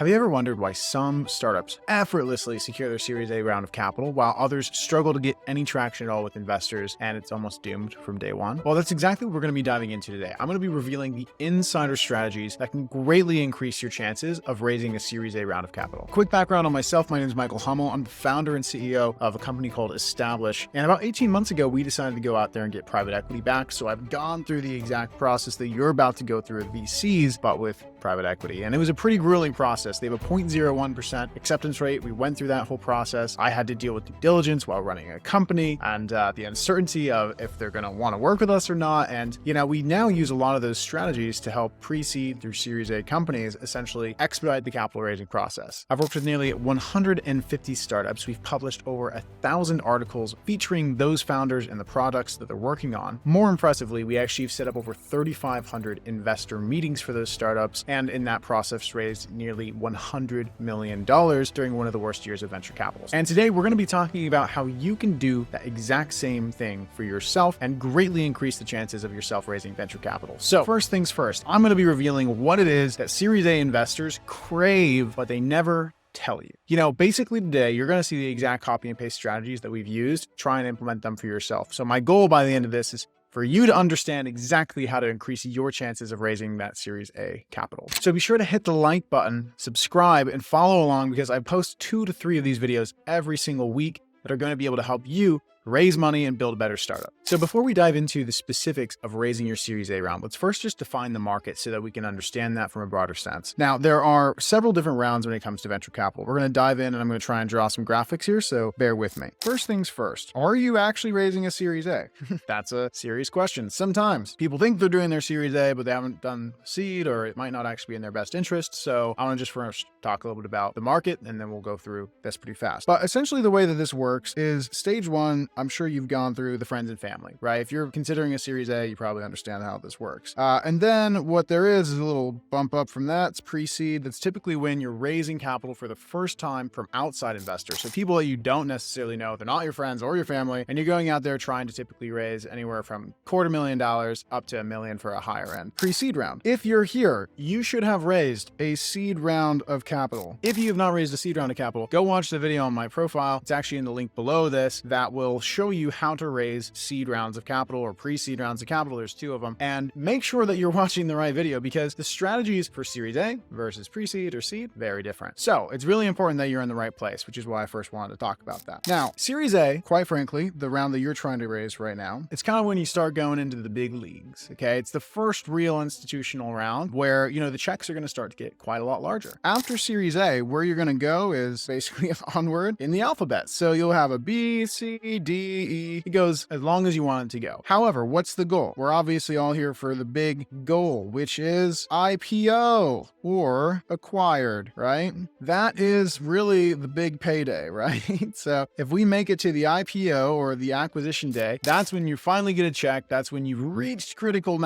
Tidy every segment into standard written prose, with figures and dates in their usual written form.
Have you ever wondered why some startups effortlessly secure their Series A round of capital while others struggle to get any traction at all with investors and it's almost doomed from day one? Well, that's exactly what we're going to be diving into today. I'm going to be revealing the insider strategies that can greatly increase your chances of raising a Series A round of capital. Quick background on myself. My name is Michael Hummel. I'm the founder and CEO of a company called Establish. And about 18 months ago, we decided to go out there and get private equity back. So I've gone through the exact process that you're about to go through with VCs, but with private equity. And it was a pretty grueling process. They have a 0.01% acceptance rate. We went through that whole process. I had to deal with due diligence while running a company and the uncertainty of if they're going to want to work with us or not. And, we now use a lot of those strategies to help pre-seed through Series A companies essentially expedite the capital raising process. I've worked with nearly 150 startups. We've published over 1,000 articles featuring those founders and the products that they're working on. More impressively, we actually have set up over 3,500 investor meetings for those startups, and in that process raised nearly $100 million during one of the worst years of venture capital. And today we're going to be talking about how you can do that exact same thing for yourself and greatly increase the chances of yourself raising venture capital. So first things first, I'm going to be revealing what it is that Series A investors crave, but they never tell you. Basically today, you're going to see the exact copy and paste strategies that we've used. Try and implement them for yourself. So my goal by the end of this is for you to understand exactly how to increase your chances of raising that Series A capital. So be sure to hit the like button, subscribe, and follow along because I post 2 to 3 of these videos every single week that are going to be able to help you raise money and build a better startup. So before we dive into the specifics of raising your Series A round, let's first just define the market so that we can understand that from a broader sense. Now, there are several different rounds when it comes to venture capital. We're going to dive in and I'm going to try and draw some graphics here, so bear with me. First things first, are you actually raising a Series A? That's a serious question. Sometimes people think they're doing their Series A, but they haven't done seed, or it might not actually be in their best interest. So I want to just first talk a little bit about the market and then we'll go through this pretty fast. But essentially the way that this works is stage one, I'm sure you've gone through the friends and family, right? If you're considering a Series A, you probably understand how this works. And then what there is a little bump up from that. It's pre-seed. That's typically when you're raising capital for the first time from outside investors. So people that you don't necessarily know, they're not your friends or your family, and you're going out there trying to typically raise anywhere from $250,000 up to $1 million for a higher end pre-seed round. If you're here, you should have raised a seed round of capital. If you have not raised a seed round of capital, go watch the video on my profile. It's actually in the link below this that will show you how to raise seed rounds of capital or pre-seed rounds of capital. There's 2 of them, and make sure that you're watching the right video because the strategies for Series A versus pre-seed or seed, very different. So it's really important that you're in the right place, which is why I first wanted to talk about that. Now, Series A, quite frankly, the round that you're trying to raise right now, it's kind of when you start going into the big leagues. Okay. It's the first real institutional round where, the checks are going to start to get quite a lot larger. After Series A, where you're going to go is basically onward in the alphabet. So you'll have a B, C, D, E. It goes as long as you want it to go. However, what's the goal? We're obviously all here for the big goal, which is IPO or acquired, right? That is really the big payday, right? So if we make it to the IPO or the acquisition day, that's when you finally get a check. That's when you've reached critical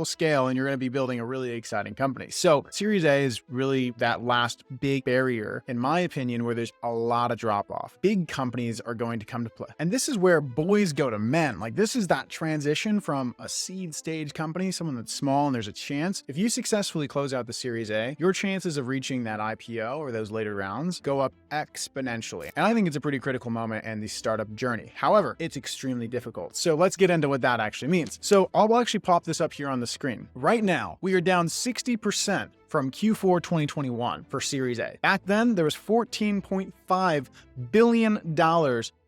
scale and you're going to be building a really exciting company. So Series A is really that last big barrier, in my opinion, where there's a lot of drop off. Big companies are going to come to play. And this is where boys go to men. This is that transition from a seed stage company, someone that's small and there's a chance. If you successfully close out the Series A, your chances of reaching that IPO or those later rounds go up exponentially. And I think it's a pretty critical moment in the startup journey. However, it's extremely difficult. So let's get into what that actually means. So I'll actually pop this up here on the screen. Right now, we are down 60% from Q4 2021 for Series A. Back then, there was $14.5 billion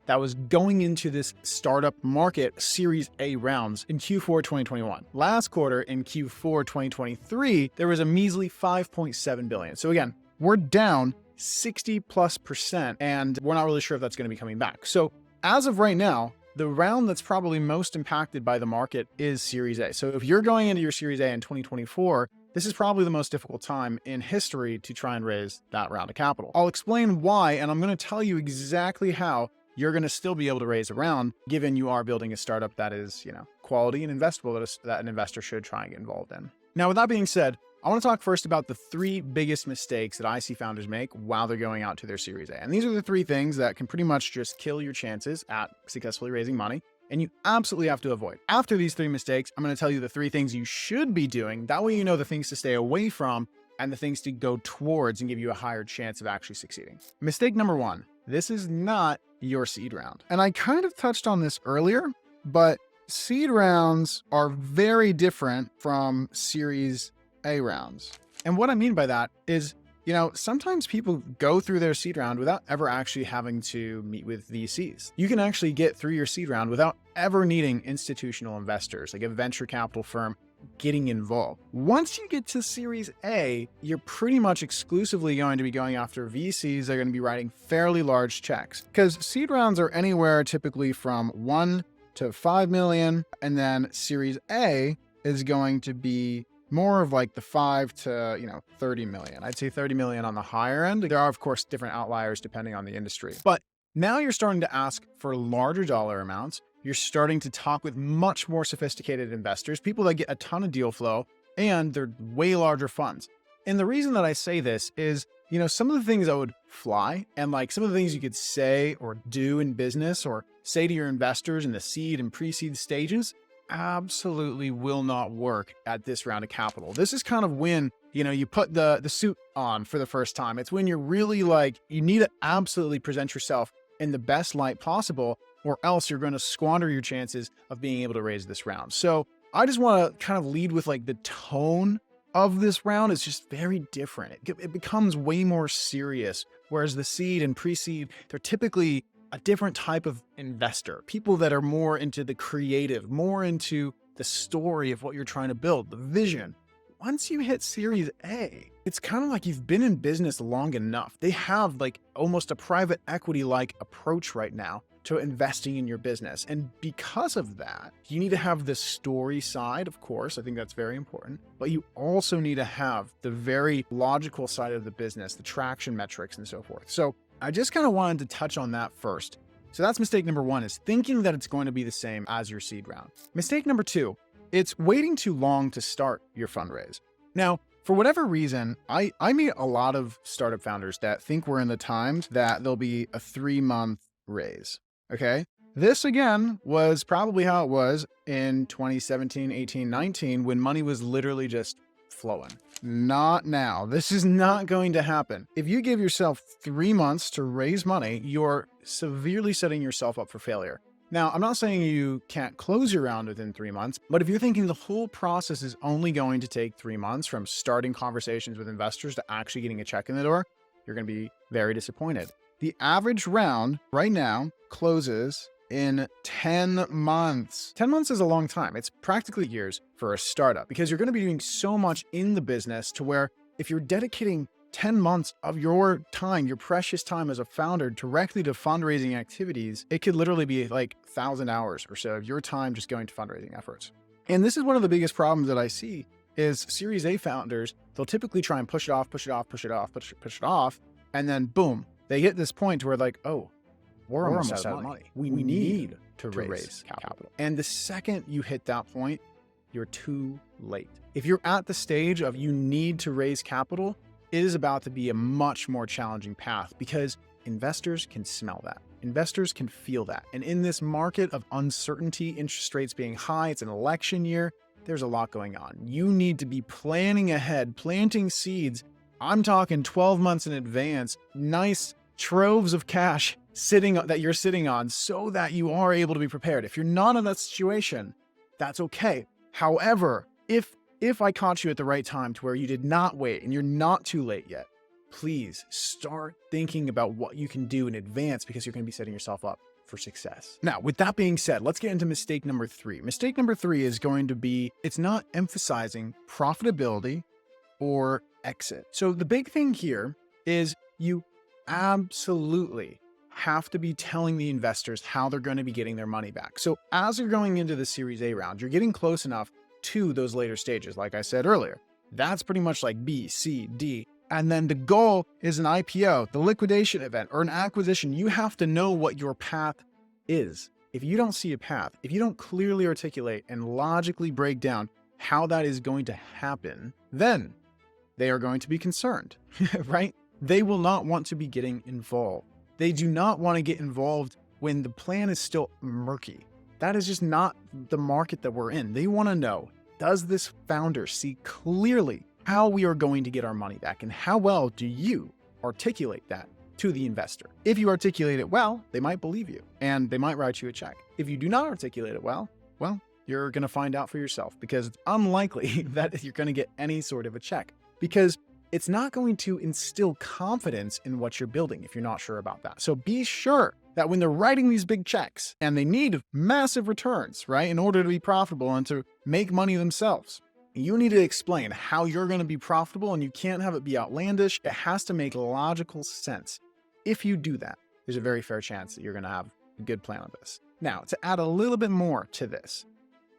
that was going into this startup market Series A rounds in Q4 2021. Last quarter in Q4 2023, there was a measly $5.7 billion. So again, we're down 60+%, and we're not really sure if that's going to be coming back. So as of right now, the round that's probably most impacted by the market is Series A. So if you're going into your Series A in 2024, this is probably the most difficult time in history to try and raise that round of capital. I'll explain why, and I'm going to tell you exactly how you're going to still be able to raise a round, given you are building a startup that is, quality and investable that an investor should try and get involved in. Now, with that being said, I want to talk first about the 3 biggest mistakes that I see founders make while they're going out to their Series A. And these are the 3 things that can pretty much just kill your chances at successfully raising money, and you absolutely have to avoid. After these 3 mistakes, I'm going to tell you the 3 things you should be doing. That way you know the things to stay away from and the things to go towards and give you a higher chance of actually succeeding. Mistake number one, this is not your seed round. And I kind of touched on this earlier, but seed rounds are very different from Series A rounds. And what I mean by that is, sometimes people go through their seed round without ever actually having to meet with VCs. You can actually get through your seed round without ever needing institutional investors, like a venture capital firm, getting involved. Once you get to Series A, you're pretty much exclusively going to be going after VCs that are going to be writing fairly large checks, because seed rounds are anywhere typically from 1 to 5 million. And then Series A is going to be more of like the 5 to 30 million. I'd say 30 million on the higher end. There are, of course, different outliers depending on the industry. But now you're starting to ask for larger dollar amounts. You're starting to talk with much more sophisticated investors, people that get a ton of deal flow, and they're way larger funds. And the reason that I say this is, some of the things that would fly, and like some of the things you could say or do in business or say to your investors in the seed and pre-seed stages absolutely will not work at this round of capital. This is kind of when, you put the suit on for the first time. It's when you're really you need to absolutely present yourself in the best light possible, or else you're going to squander your chances of being able to raise this round. So I just want to kind of lead with the tone of this round is just very different. It becomes way more serious, whereas the seed and pre-seed, they're typically a different type of investor, people that are more into the creative, more into the story of what you're trying to build, the vision. Once you hit Series A, it's kind of like you've been in business long enough. They have almost a private equity-like approach right now to investing in your business. And because of that, you need to have the story side, of course. I think that's very important, but you also need to have the very logical side of the business, the traction metrics and so forth. So I just kind of wanted to touch on that first. So that's mistake number one, is thinking that it's going to be the same as your seed round. Mistake number two, it's waiting too long to start your fundraise. Now, for whatever reason, I meet a lot of startup founders that think we're in the times that there'll be a 3-month raise. Okay. This again was probably how it was in 2017, 18, 19, when money was literally just flowing. Not now. This is not going to happen. If you give yourself 3 months to raise money, you're severely setting yourself up for failure. Now, I'm not saying you can't close your round within 3 months, but if you're thinking the whole process is only going to take 3 months from starting conversations with investors to actually getting a check in the door, you're going to be very disappointed. The average round right now closes in 10 months. 10 months is a long time. It's practically years for a startup, because you're going to be doing so much in the business to where if you're dedicating 10 months of your time, your precious time as a founder, directly to fundraising activities, it could literally be 1,000 hours or so of your time just going to fundraising efforts. And this is one of the biggest problems that I see is Series A founders. They'll typically try and push it off. And then boom, they hit this point where oh, we're almost out of money. We need to raise capital. And the second you hit that point, you're too late. If you're at the stage of you need to raise capital, it is about to be a much more challenging path, because investors can smell that. Investors can feel that. And in this market of uncertainty, interest rates being high, it's an election year, there's a lot going on. You need to be planning ahead, planting seeds. I'm talking 12 months in advance, nice troves of cash that you're sitting on, so that you are able to be prepared. If you're not in that situation, that's okay. However, if I caught you at the right time to where you did not wait and you're not too late yet, please start thinking about what you can do in advance, because you're going to be setting yourself up for success. Now, with that being said, let's get into mistake number 3. Mistake number 3 is going to be, it's not emphasizing profitability or exit. So the big thing here is you absolutely have to be telling the investors how they're going to be getting their money back. So as you're going into the Series A round, you're getting close enough to those later stages. Like I said earlier, that's pretty much like B, C, D. And then the goal is an IPO, the liquidation event, or an acquisition. You have to know what your path is. If you don't see a path, if you don't clearly articulate and logically break down how that is going to happen, then they are going to be concerned, right? They will not want to be getting involved. They do not want to get involved when the plan is still murky. That is just not the market that we're in. They want to know, does this founder see clearly how we are going to get our money back and how well do you articulate that to the investor. If you articulate it well, they might believe you and they might write you a check. If you do not articulate it well, you're going to find out for yourself, because it's unlikely that you're going to get any sort of a check, because it's not going to instill confidence in what you're building if you're not sure about that. So be sure that when they're writing these big checks and they need massive returns, right, in order to be profitable and to make money themselves, you need to explain how you're going to be profitable, and you can't have it be outlandish. It has to make logical sense. If you do that, there's a very fair chance that you're going to have a good plan on this. Now, to add a little bit more to this,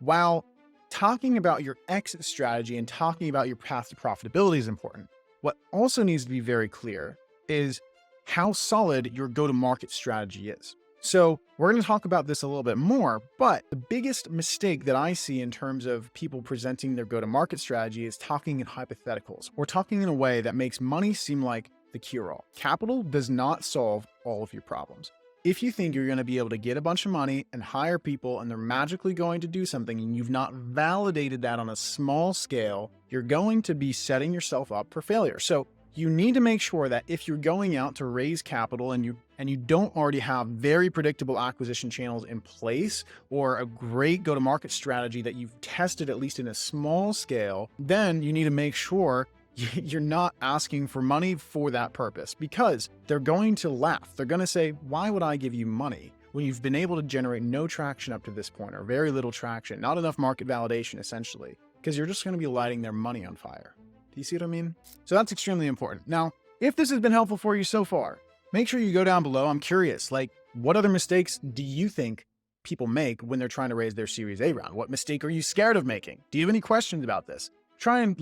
while talking about your exit strategy and talking about your path to profitability is important, what also needs to be very clear is how solid your go-to-market strategy is. So we're going to talk about this a little bit more, but the biggest mistake that I see in terms of people presenting their go-to-market strategy is talking in hypotheticals, or talking in a way that makes money seem like the cure-all. Capital does not solve all of your problems. If you think you're going to be able to get a bunch of money and hire people and they're magically going to do something, and you've not validated that on a small scale, you're going to be setting yourself up for failure. So you need to make sure that if you're going out to raise capital and you don't already have very predictable acquisition channels in place, or a great go-to-market strategy that you've tested at least in a small scale, then you need to make sure you're not asking for money for that purpose, because they're going to laugh. They're going to say, why would I give you money when you've been able to generate no traction up to this point, or very little traction, not enough market validation, essentially, because you're just going to be lighting their money on fire. Do you see what I mean? So that's extremely important. Now, if this has been helpful for you so far, make sure you go down below. I'm curious, like, what other mistakes do you think people make when they're trying to raise their Series A round? What mistake are you scared of making? Do you have any questions about this? Try and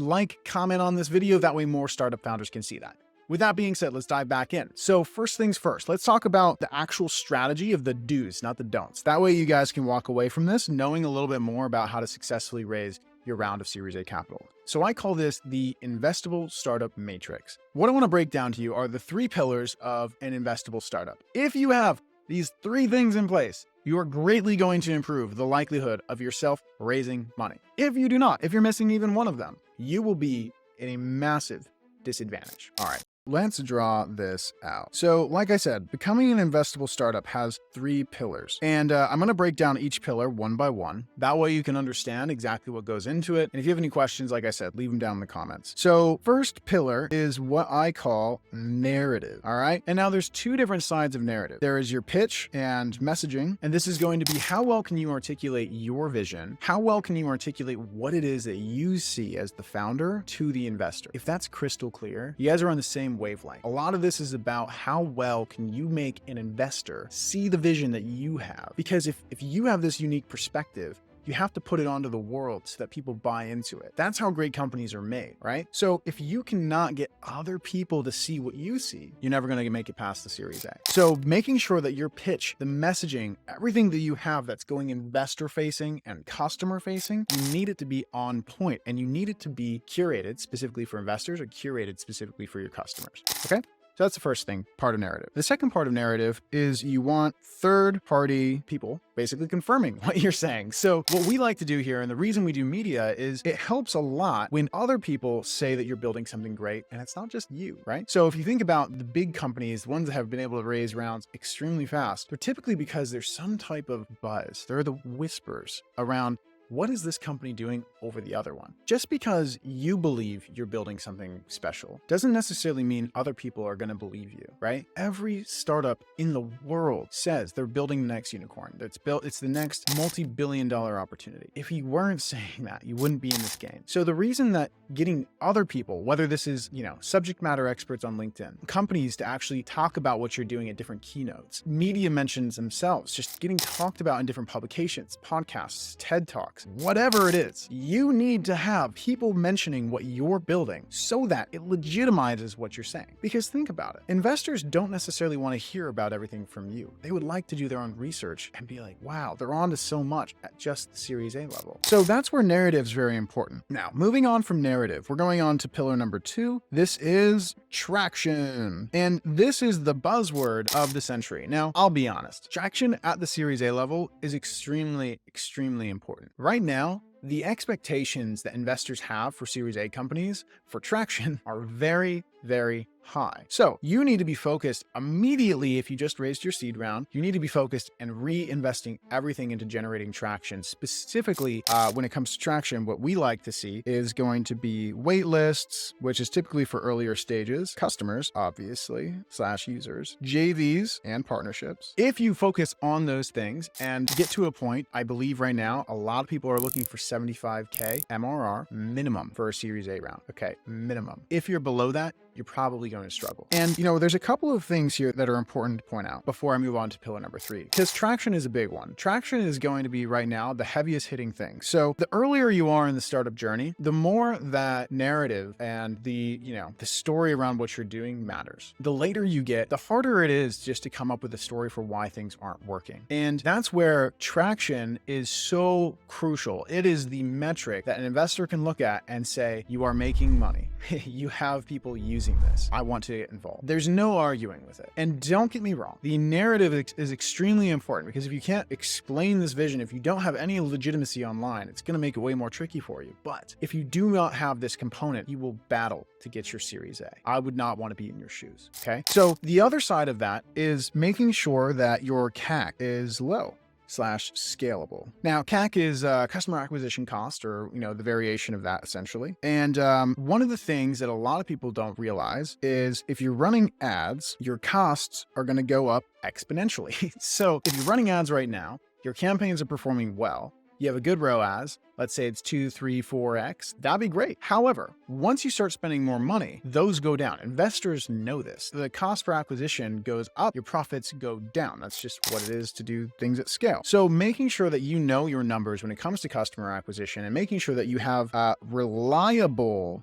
comment on this video. That way more startup founders can see that. With that being said, let's dive back in. So first things first, let's talk about the actual strategy of the do's, not the don'ts. That way you guys can walk away from this knowing a little bit more about how to successfully raise your round of Series A capital. So I call this the Investable Startup Matrix. What I want to break down to you are the 3 pillars of an investable startup. If you have these 3 things in place, you are greatly going to improve the likelihood of yourself raising money. If you do not, if you're missing even one of them, you will be in a massive disadvantage. All right, let's draw this out. So like I said, becoming an investable startup has 3 pillars, and I'm going to break down each pillar one by one. That way you can understand exactly what goes into it. And if you have any questions, like I said, leave them down in the comments. So first pillar is what I call narrative. All right. And now there's 2 different sides of narrative. There is your pitch and messaging. And this is going to be how well can you articulate your vision? How well can you articulate what it is that you see as the founder to the investor? If that's crystal clear, you guys are on the same wavelength. A lot of this is about how well can you make an investor see the vision that you have, because if you have this unique perspective, you have to put it onto the world so that people buy into it. That's how great companies are made, right? So if you cannot get other people to see what you see, you're never going to make it past the Series A. So making sure that your pitch, the messaging, everything that you have that's going investor facing and customer facing, you need it to be on point, and you need it to be curated specifically for investors or curated specifically for your customers. Okay? So that's the first thing, part of narrative. The second part of narrative is you want third-party people basically confirming what you're saying. So what we like to do here, and the reason we do media, is it helps a lot when other people say that you're building something great, and it's not just you, right? So if you think about the big companies, the ones that have been able to raise rounds extremely fast, they're typically because there's some type of buzz. They're the whispers around, what is this company doing over the other one? Just because you believe you're building something special doesn't necessarily mean other people are going to believe you, right? Every startup in the world says they're building the next unicorn. It's the next multi-billion-dollar opportunity. If you weren't saying that, you wouldn't be in this game. So the reason that getting other people, whether this is, subject matter experts on LinkedIn, companies to actually talk about what you're doing at different keynotes, media mentions themselves, just getting talked about in different publications, podcasts, TED Talks, whatever it is, you need to have people mentioning what you're building so that it legitimizes what you're saying. Because think about it, investors don't necessarily want to hear about everything from you. They would like to do their own research and be like, wow, they're on to so much at just the Series A level. So that's where narrative is very important. Now, moving on from narrative, we're going on to pillar number 2. This is traction. And this is the buzzword of the century. Now, I'll be honest, traction at the Series A level is extremely, extremely important. Right now, the expectations that investors have for Series A companies for traction are very, very high. So you need to be focused immediately. If you just raised your seed round, you need to be focused and reinvesting everything into generating traction. Specifically, when it comes to traction, what we like to see is going to be wait lists, which is typically for earlier stages, customers, obviously, / users, JVs, and partnerships. If you focus on those things and get to a point, I believe right now, a lot of people are looking for 75K MRR minimum for a Series A round. Okay, minimum. If you're below that, you're probably going to struggle. And there's a couple of things here that are important to point out before I move on to pillar number 3, because traction is a big one. Traction is going to be right now the heaviest hitting thing. So the earlier you are in the startup journey, the more that narrative and the story around what you're doing matters. The later you get, the harder it is just to come up with a story for why things aren't working. And that's where traction is so crucial. It is the metric that an investor can look at and say, you are making money. You have people using this. I want to get involved. There's no arguing with it. And don't get me wrong, the narrative is extremely important, because if you can't explain this vision, if you don't have any legitimacy online, it's going to make it way more tricky for you. But if you do not have this component, you will battle to get your Series A. I would not want to be in your shoes. Okay. So the other side of that is making sure that your CAC is low / scalable. Now, CAC is customer acquisition cost, or the variation of that essentially. And one of the things that a lot of people don't realize is if you're running ads, your costs are going to go up exponentially. So if you're running ads right now, your campaigns are performing well, you have a good ROAS, let's say it's 2, 3, 4x, that'd be great. However, once you start spending more money, those go down. Investors know this. The cost per acquisition goes up, your profits go down. That's just what it is to do things at scale. So making sure that you know your numbers when it comes to customer acquisition and making sure that you have a reliable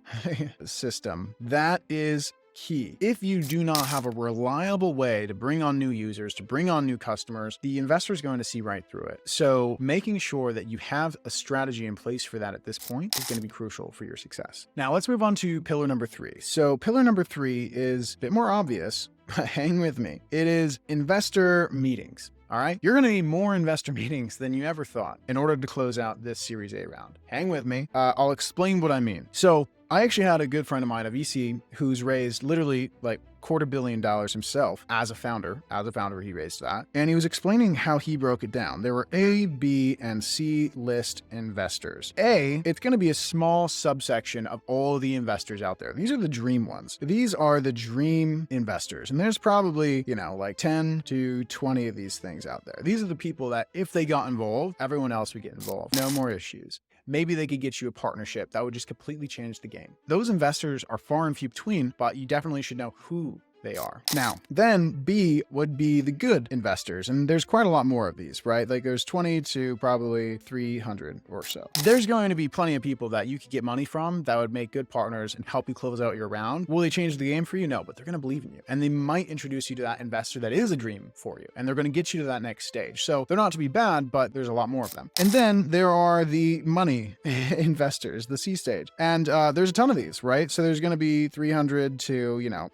system, that is key. If you do not have a reliable way to bring on new users, to bring on new customers, the investor is going to see right through it. So making sure that you have a strategy in place for that at this point is going to be crucial for your success. Now let's move on to pillar number 3. So pillar number 3 is a bit more obvious, but hang with me. It is investor meetings. All right. You're going to need more investor meetings than you ever thought in order to close out this Series A round. Hang with me. I'll explain what I mean. So I actually had a good friend of mine, a VC, who's raised literally like $250 million himself as a founder. As a founder, he raised that. And he was explaining how he broke it down. There were A, B, and C list investors. A, it's going to be a small subsection of all the investors out there. These are the dream ones. These are the dream investors. And there's probably, like 10 to 20 of these things out there. These are the people that if they got involved, everyone else would get involved. No more issues. Maybe they could get you a partnership that would just completely change the game. Those investors are far and few between, but you definitely should know who they are. Now, then B would be the good investors. And there's quite a lot more of these, right? Like there's 20 to probably 300 or so. There's going to be plenty of people that you could get money from that would make good partners and help you close out your round. Will they change the game for you? No, but they're going to believe in you. And they might introduce you to that investor that is a dream for you. And they're going to get you to that next stage. So they're not to be bad, but there's a lot more of them. And then there are the money investors, the C stage. And there's a ton of these, right? So there's going to be 300 to,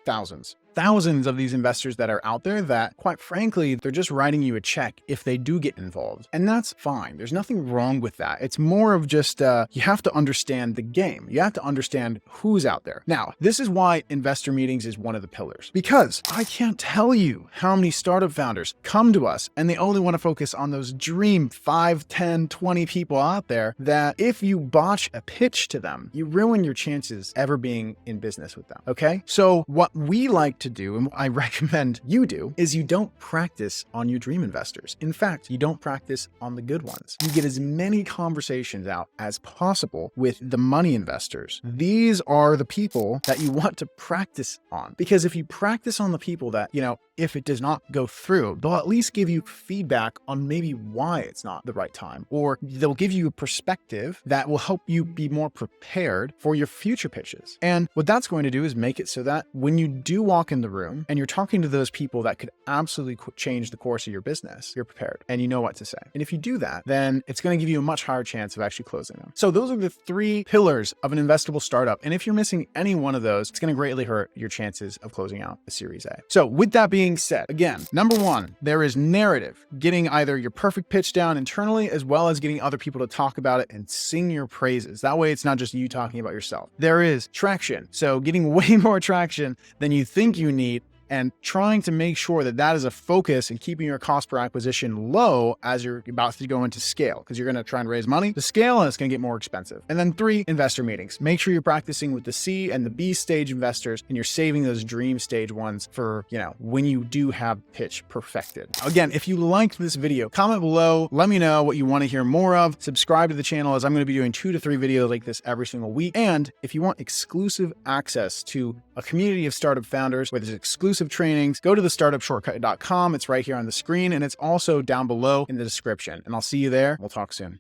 thousands of these investors that are out there that, quite frankly, they're just writing you a check if they do get involved. And that's fine. There's nothing wrong with that. It's more of just, you have to understand the game. You have to understand who's out there. Now, this is why investor meetings is one of the pillars, because I can't tell you how many startup founders come to us and they only want to focus on those dream 5, 10, 20 people out there that if you botch a pitch to them, you ruin your chances ever being in business with them. Okay. So what we like to do, and what I recommend you do, is you don't practice on your dream investors. In fact, you don't practice on the good ones. You get as many conversations out as possible with the money investors. These are the people that you want to practice on, because if you practice on the people that, if it does not go through, they'll at least give you feedback on maybe why it's not the right time, or they'll give you a perspective that will help you be more prepared for your future pitches. And what that's going to do is make it so that when you do walk in in the room and you're talking to those people that could absolutely change the course of your business, you're prepared and you know what to say. And if you do that, then it's going to give you a much higher chance of actually closing them. So those are the 3 pillars of an investable startup. And if you're missing any one of those, it's going to greatly hurt your chances of closing out a Series A. So with that being said, again, number 1, there is narrative, getting either your perfect pitch down internally as well as getting other people to talk about it and sing your praises. That way it's not just you talking about yourself. There is traction. So getting way more traction than you think you need and trying to make sure that that is a focus and keeping your cost per acquisition low as you're about to go into scale, because you're going to try and raise money to scale and it's going to get more expensive. And then 3, investor meetings. Make sure you're practicing with the C and the B stage investors and you're saving those dream stage ones for, when you do have pitch perfected. Again, if you liked this video, comment below, let me know what you want to hear more of. Subscribe to the channel as I'm going to be doing 2 to 3 videos like this every single week. And if you want exclusive access to a community of startup founders where there's exclusive trainings, go to thestartupshortcut.com. It's right here on the screen and it's also down below in the description. And I'll see you there. We'll talk soon.